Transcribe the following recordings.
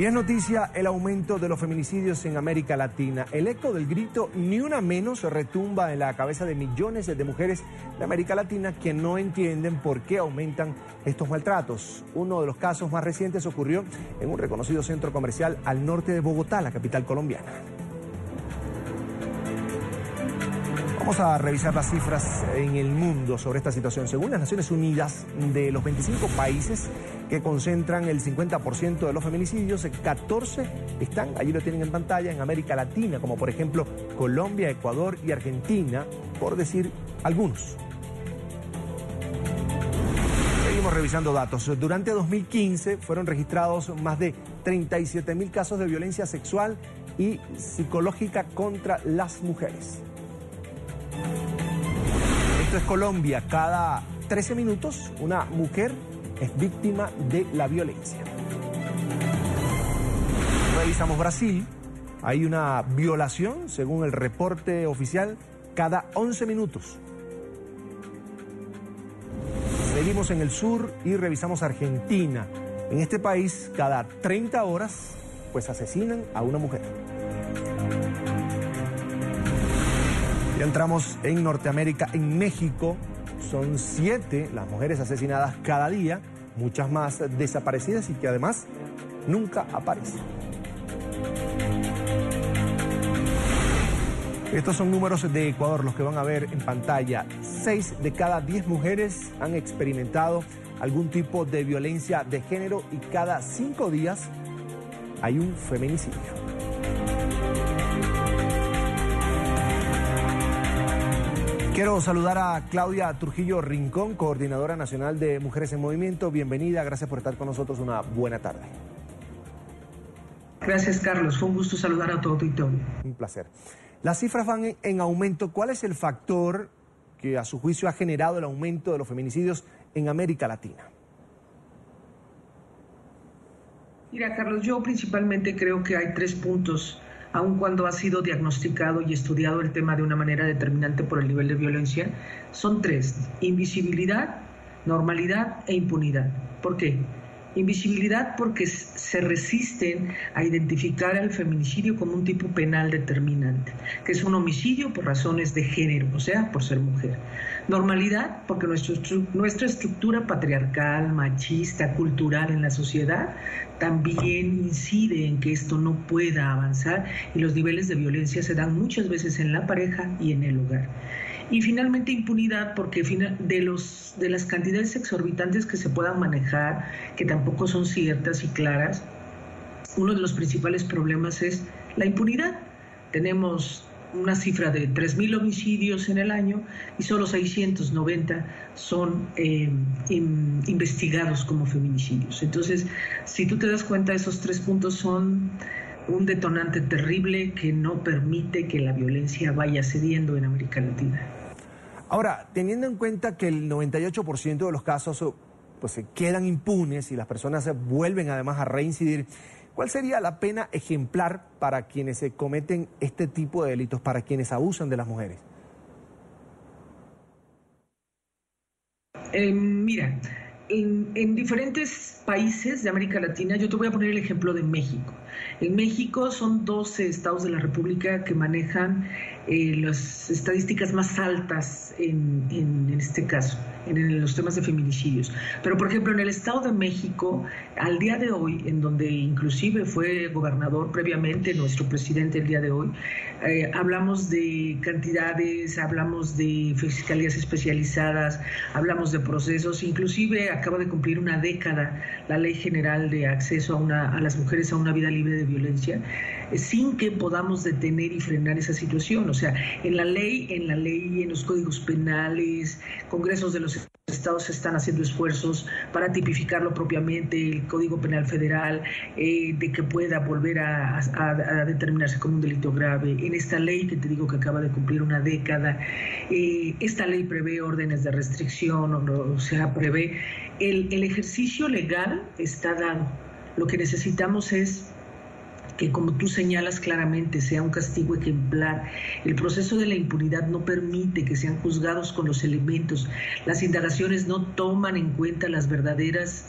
Y es noticia el aumento de los feminicidios en América Latina. El eco del grito "ni una menos" retumba en la cabeza de millones de mujeres de América Latina que no entienden por qué aumentan estos maltratos. Uno de los casos más recientes ocurrió en un reconocido centro comercial al norte de Bogotá, la capital colombiana. Vamos a revisar las cifras en el mundo sobre esta situación. Según las Naciones Unidas, de los 25 países que concentran el 50% de los feminicidios, 14 están, allí lo tienen en pantalla, en América Latina, como por ejemplo Colombia, Ecuador y Argentina, por decir algunos. Seguimos revisando datos. Durante 2015 fueron registrados más de 37.000 casos de violencia sexual y psicológica contra las mujeres. Esto es Colombia. Cada 13 minutos una mujer es víctima de la violencia. Revisamos Brasil. Hay una violación, según el reporte oficial, cada 11 minutos. Seguimos en el sur y revisamos Argentina. En este país, cada 30 horas, pues asesinan a una mujer. Ya entramos en Norteamérica. En México son 7 las mujeres asesinadas cada día, muchas más desaparecidas y que además nunca aparecen. Estos son números de Ecuador, los que van a ver en pantalla. 6 de cada 10 mujeres han experimentado algún tipo de violencia de género y cada 5 días hay un feminicidio. Quiero saludar a Claudia Trujillo Rincón, coordinadora nacional de Mujeres en Movimiento. Bienvenida, gracias por estar con nosotros. Una buena tarde. Gracias, Carlos. Fue un gusto saludar a todo auditorio. Un placer. Las cifras van en aumento. ¿Cuál es el factor que a su juicio ha generado el aumento de los feminicidios en América Latina? Mira, Carlos, yo principalmente creo que hay 3 puntos. Aun cuando ha sido diagnosticado y estudiado el tema de una manera determinante por el nivel de violencia, son 3: invisibilidad, normalidad e impunidad. ¿Por qué? Invisibilidad porque se resisten a identificar al feminicidio como un tipo penal determinante, que es un homicidio por razones de género, o sea, por ser mujer. Normalidad porque nuestra estructura patriarcal, machista, cultural en la sociedad también incide en que esto no pueda avanzar y los niveles de violencia se dan muchas veces en la pareja y en el hogar. Y finalmente impunidad porque de las cantidades exorbitantes que se puedan manejar, que tampoco son ciertas y claras, uno de los principales problemas es la impunidad. Tenemos una cifra de 3.000 homicidios en el año y solo 690 son investigados como feminicidios. Entonces, si tú te das cuenta, esos 3 puntos son un detonante terrible que no permite que la violencia vaya cediendo en América Latina. Ahora, teniendo en cuenta que el 98% de los casos pues, se quedan impunes y las personas vuelven además a reincidir, ¿cuál sería la pena ejemplar para quienes se cometen este tipo de delitos, para quienes abusan de las mujeres? Mira, en diferentes países de América Latina, yo te voy a poner el ejemplo de México. En México son 12 estados de la República que manejan las estadísticas más altas en este caso, en los temas de feminicidios. Pero, por ejemplo, en el Estado de México, al día de hoy, en donde inclusive fue gobernador previamente nuestro presidente el día de hoy, hablamos de cantidades, hablamos de fiscalías especializadas, hablamos de procesos, inclusive acaba de cumplir una década la Ley General de Acceso a las mujeres a una vida libre de violencia, sin que podamos detener y frenar esa situación. O sea, en la ley, en los códigos penales, congresos de los estados están haciendo esfuerzos para tipificarlo propiamente, el Código Penal Federal, de que pueda volver a determinarse como un delito grave. En esta ley que te digo que acaba de cumplir una década, esta ley prevé órdenes de restricción, o sea, prevé el ejercicio legal está dado. Lo que necesitamos es que, como tú señalas claramente, sea un castigo ejemplar. El proceso de la impunidad no permite que sean juzgados con los elementos. Las indagaciones no toman en cuenta las verdaderas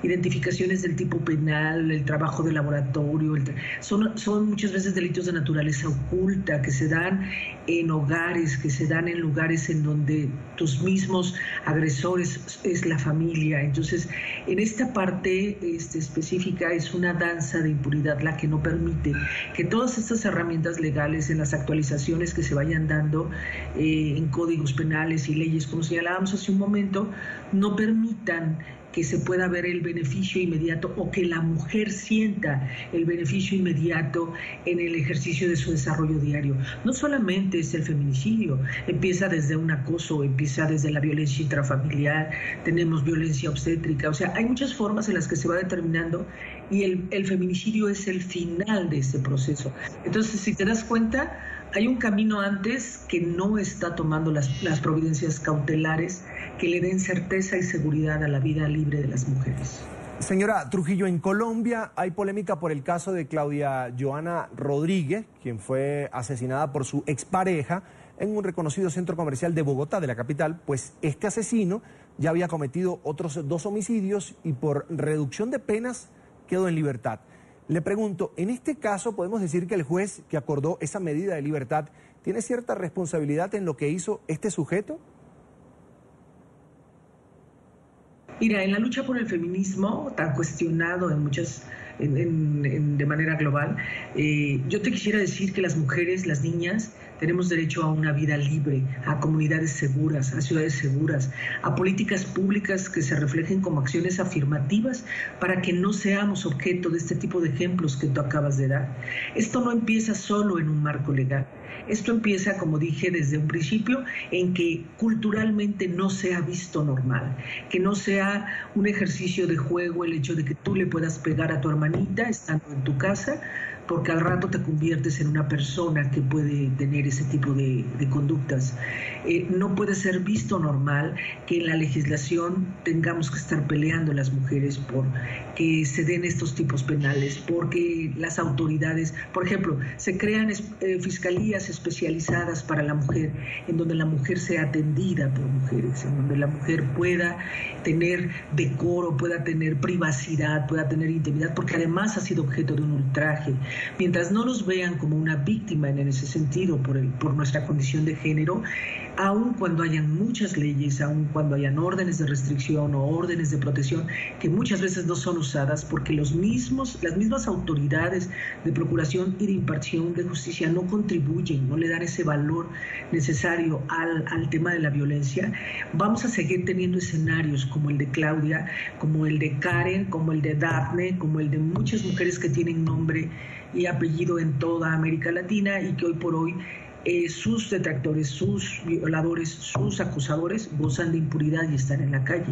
identificaciones del tipo penal, el trabajo de laboratorio. Son muchas veces delitos de naturaleza oculta que se dan en hogares, que se dan en lugares en donde tus mismos agresores es la familia. Entonces, en esta parte específica es una danza de impunidad la que no permite que todas estas herramientas legales, en las actualizaciones que se vayan dando en códigos penales y leyes, como señalábamos hace un momento, no permitan que se pueda ver el beneficio inmediato o que la mujer sienta el beneficio inmediato en el ejercicio de su desarrollo diario. No solamente es el feminicidio, empieza desde un acoso, empieza desde la violencia intrafamiliar, tenemos violencia obstétrica, o sea, hay muchas formas en las que se va determinando y el feminicidio es el final de ese proceso. Entonces, si te das cuenta, hay un camino antes que no está tomando las providencias cautelares que le den certeza y seguridad a la vida libre de las mujeres. Señora Trujillo, en Colombia hay polémica por el caso de Claudia Johanna Rodríguez, quien fue asesinada por su expareja en un reconocido centro comercial de Bogotá, de la capital, pues este asesino ya había cometido otros 2 homicidios y por reducción de penas quedó en libertad. Le pregunto, en este caso podemos decir que el juez que acordó esa medida de libertad tiene cierta responsabilidad en lo que hizo este sujeto. Mira, en la lucha por el feminismo, tan cuestionado en muchas, de manera global, yo te quisiera decir que las mujeres, las niñas, tenemos derecho a una vida libre, a comunidades seguras, a ciudades seguras, a políticas públicas que se reflejen como acciones afirmativas para que no seamos objeto de este tipo de ejemplos que tú acabas de dar. Esto no empieza solo en un marco legal. Esto empieza, como dije desde un principio, en que culturalmente no sea visto normal, que no sea un ejercicio de juego el hecho de que tú le puedas pegar a tu hermanita estando en tu casa, porque al rato te conviertes en una persona que puede tener ese tipo de conductas. No puede ser visto normal que en la legislación tengamos que estar peleando las mujeres por que se den estos tipos penales, porque las autoridades, por ejemplo, se crean fiscalías especializadas para la mujer, en donde la mujer sea atendida por mujeres, en donde la mujer pueda tener decoro, pueda tener privacidad, pueda tener intimidad, porque además ha sido objeto de un ultraje. Mientras no nos vean como una víctima en ese sentido por nuestra condición de género, aun cuando hayan muchas leyes, aun cuando hayan órdenes de restricción o órdenes de protección que muchas veces no son usadas porque las mismas autoridades de procuración y de impartición de justicia no contribuyen, no le dan ese valor necesario al tema de la violencia, vamos a seguir teniendo escenarios como el de Claudia, como el de Karen, como el de Daphne, como el de muchas mujeres que tienen nombre y apellido en toda América Latina y que hoy por hoy sus detractores, sus violadores, sus acusadores gozan de impunidad y están en la calle.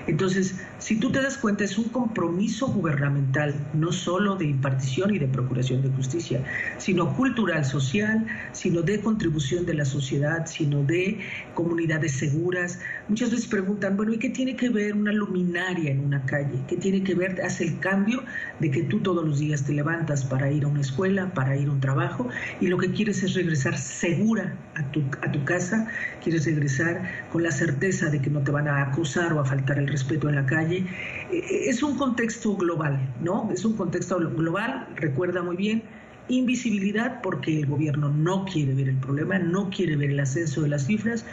Entonces, si tú te das cuenta, es un compromiso gubernamental, no solo de impartición y de procuración de justicia, sino cultural, social, sino de contribución de la sociedad, sino de comunidades seguras. Muchas veces preguntan, bueno, ¿y qué tiene que ver una luminaria en una calle? ¿Qué tiene que ver? Hace el cambio de que tú todos los días te levantas para ir a una escuela, para ir a un trabajo, y lo que quieres es regresar segura a tu casa, quieres regresar con la certeza de que no te van a acosar o a faltar el respeto en la calle. Es un contexto global, ¿no? Es un contexto global, recuerda muy bien, invisibilidad porque el gobierno no quiere ver el problema, no quiere ver el ascenso de las cifras,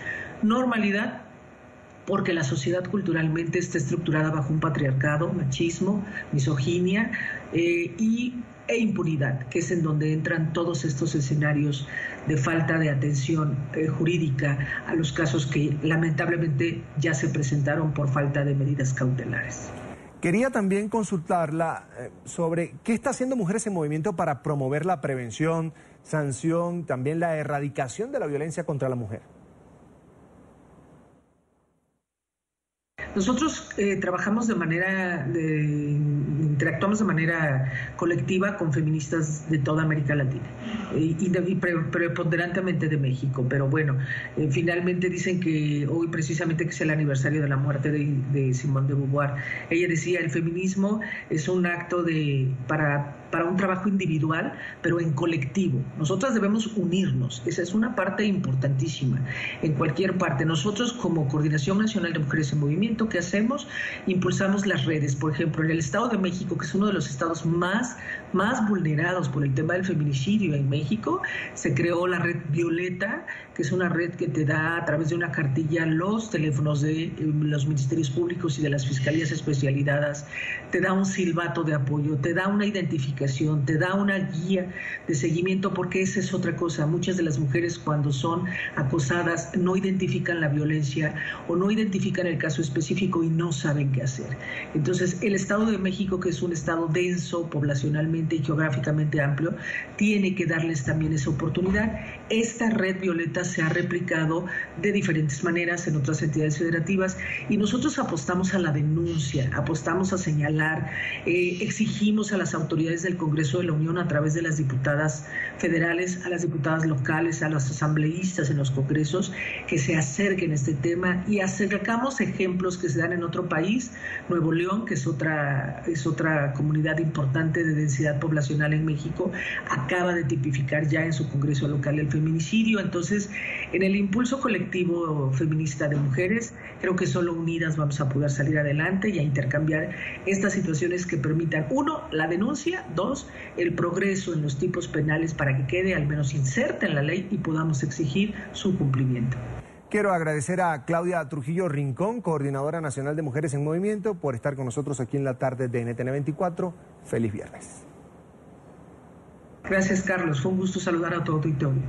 normalidad porque la sociedad culturalmente está estructurada bajo un patriarcado, machismo, misoginia e impunidad, que es en donde entran todos estos escenarios de falta de atención jurídica a los casos que lamentablemente ya se presentaron por falta de medidas cautelares. Quería también consultarla sobre qué está haciendo Mujeres en Movimiento para promover la prevención, sanción, también la erradicación de la violencia contra la mujer. Nosotros trabajamos de manera interactuamos de manera colectiva con feministas de toda América Latina y preponderantemente de México. Pero bueno, finalmente dicen que hoy precisamente que es el aniversario de la muerte de Simone de Beauvoir. Ella decía, el feminismo es un acto para un trabajo individual, pero en colectivo. Nosotras debemos unirnos, esa es una parte importantísima en cualquier parte. Nosotros como Coordinación Nacional de Mujeres en Movimiento, ¿qué hacemos? Impulsamos las redes. Por ejemplo, en el Estado de México, que es uno de los estados más vulnerados por el tema del feminicidio en México, se creó la red Violeta, que es una red que te da a través de una cartilla los teléfonos de los ministerios públicos y de las fiscalías especializadas, te da un silbato de apoyo, te da una identificación, te da una guía de seguimiento, porque esa es otra cosa. Muchas de las mujeres cuando son acosadas no identifican la violencia o no identifican el caso específico y no saben qué hacer. Entonces, el Estado de México, que es un estado denso poblacionalmente y geográficamente amplio, tiene que darles también esa oportunidad. Esta red Violeta se ha replicado de diferentes maneras en otras entidades federativas y nosotros apostamos a la denuncia, apostamos a señalar, exigimos a las autoridades del Congreso de la Unión a través de las diputadas federales, a las diputadas locales, a los asambleístas en los congresos que se acerquen a este tema y acercamos ejemplos que se dan en otro país. Nuevo León, que es otra comunidad importante de densidad poblacional en México, acaba de tipificar ya en su Congreso local el feminicidio. Entonces, en el impulso colectivo feminista de mujeres, creo que solo unidas vamos a poder salir adelante y a intercambiar estas situaciones que permitan, uno, la denuncia, dos, el progreso en los tipos penales para que quede al menos inserta en la ley y podamos exigir su cumplimiento. Quiero agradecer a Claudia Trujillo Rincón, Coordinadora Nacional de Mujeres en Movimiento, por estar con nosotros aquí en la tarde de NTN 24. Feliz viernes. Gracias, Carlos. Fue un gusto saludar a todo tu auditorio.